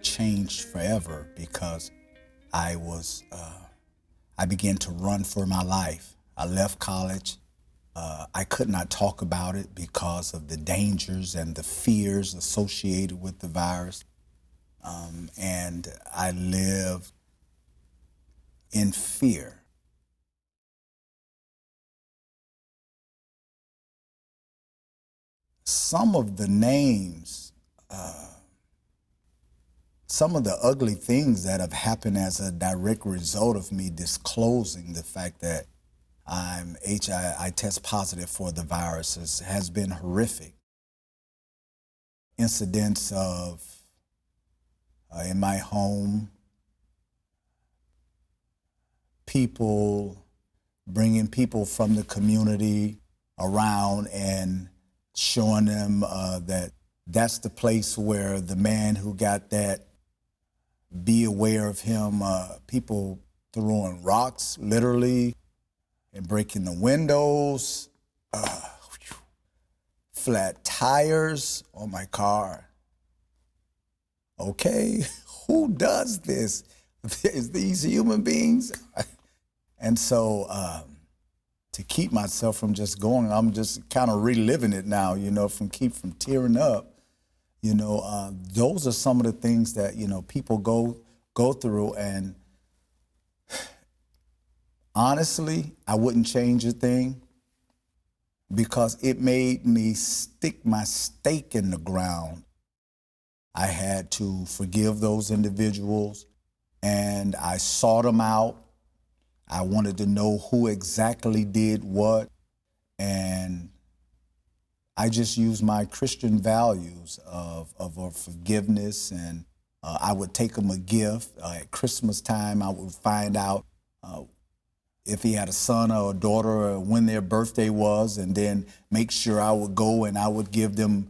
changed forever because I I began to run for my life. I left college. I could not talk about it because of the dangers and the fears associated with the virus. And I lived in fear. Some of the names, some of the ugly things that have happened as a direct result of me disclosing the fact that I'm HIV, I test positive for the viruses, has been horrific. Incidents of in my home, people bringing people from the community around and showing them that that's the place where the man who got that, be aware of him. People throwing rocks, literally, and breaking the windows, flat tires on my car. Okay, who does this? These human beings? And so to keep myself from just going, I'm just kind of reliving it now, from tearing up. Those are some of the things that, people go through. And honestly, I wouldn't change a thing because it made me stick my stake in the ground. I had to forgive those individuals and I sought them out. I wanted to know who exactly did what, and I just used my Christian values of forgiveness, and I would take him a gift. At Christmas time, I would find out if he had a son or a daughter or when their birthday was, and then make sure I would go and I would give them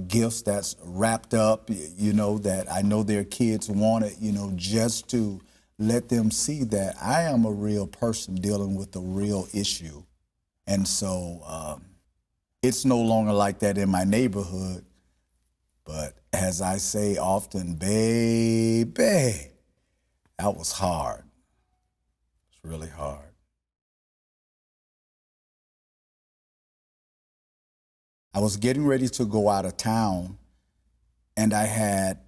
gifts that's wrapped up, that I know their kids wanted, just to let them see that I am a real person dealing with a real issue. And so it's no longer like that in my neighborhood. But as I say often, baby, that was hard. It's really hard. I was getting ready to go out of town and I had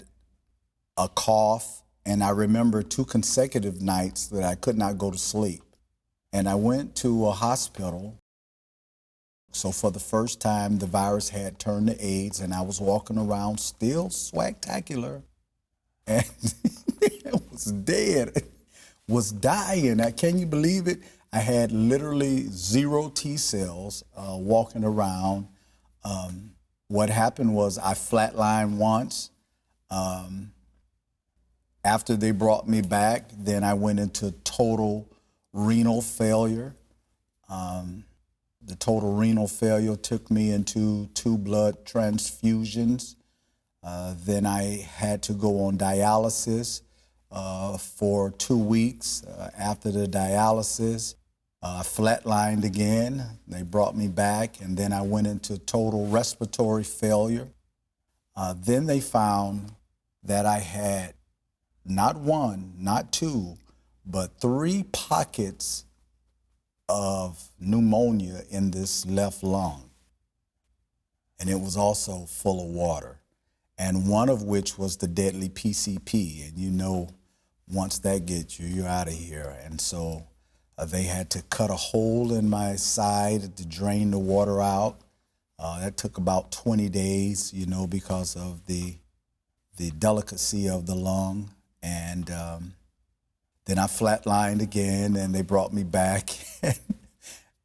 a cough, and I remember 2 consecutive nights that I could not go to sleep. And I went to a hospital. So for the first time, the virus had turned to AIDS, and I was walking around still swagtacular. And it was dead, was dying. Can you believe it? I had literally 0 T cells walking around. What happened was I flatlined once. After they brought me back, then I went into total renal failure. The total renal failure took me into 2 blood transfusions. Then I had to go on dialysis for 2 weeks. After the dialysis, flatlined again. They brought me back, and then I went into total respiratory failure. Then they found that I had not 1, not 2, but 3 pockets of pneumonia in this left lung. And it was also full of water. And one of which was the deadly PCP. And once that gets you, you're out of here. And so they had to cut a hole in my side to drain the water out. That took about 20 days, because of the delicacy of the lung. And then I flatlined again, and they brought me back.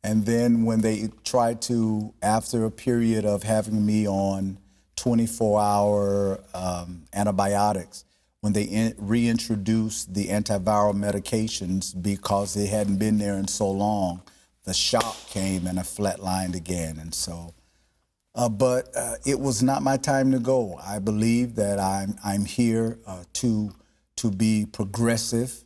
And then when they tried to, after a period of having me on 24-hour antibiotics, when they reintroduced the antiviral medications because it hadn't been there in so long, the shock came and I flatlined again. And so, but it was not my time to go. I believe that I'm here to be progressive,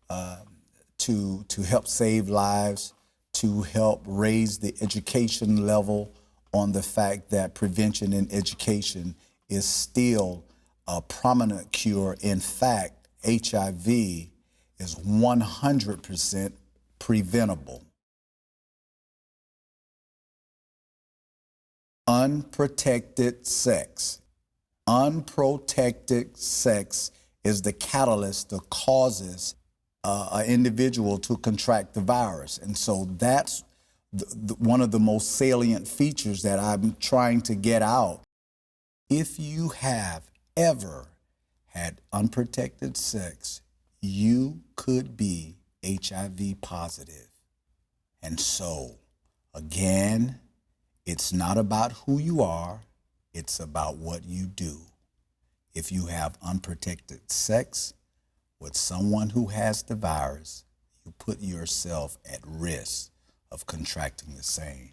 to help save lives, to help raise the education level on the fact that prevention and education is still a prominent cure. In fact, HIV is 100% preventable. Unprotected sex. Unprotected sex is the catalyst that causes an individual to contract the virus. And so that's one of the most salient features that I'm trying to get out. If you have ever had unprotected sex, you could be HIV positive. And so, again, it's not about who you are, it's about what you do. If you have unprotected sex with someone who has the virus, you put yourself at risk of contracting the same.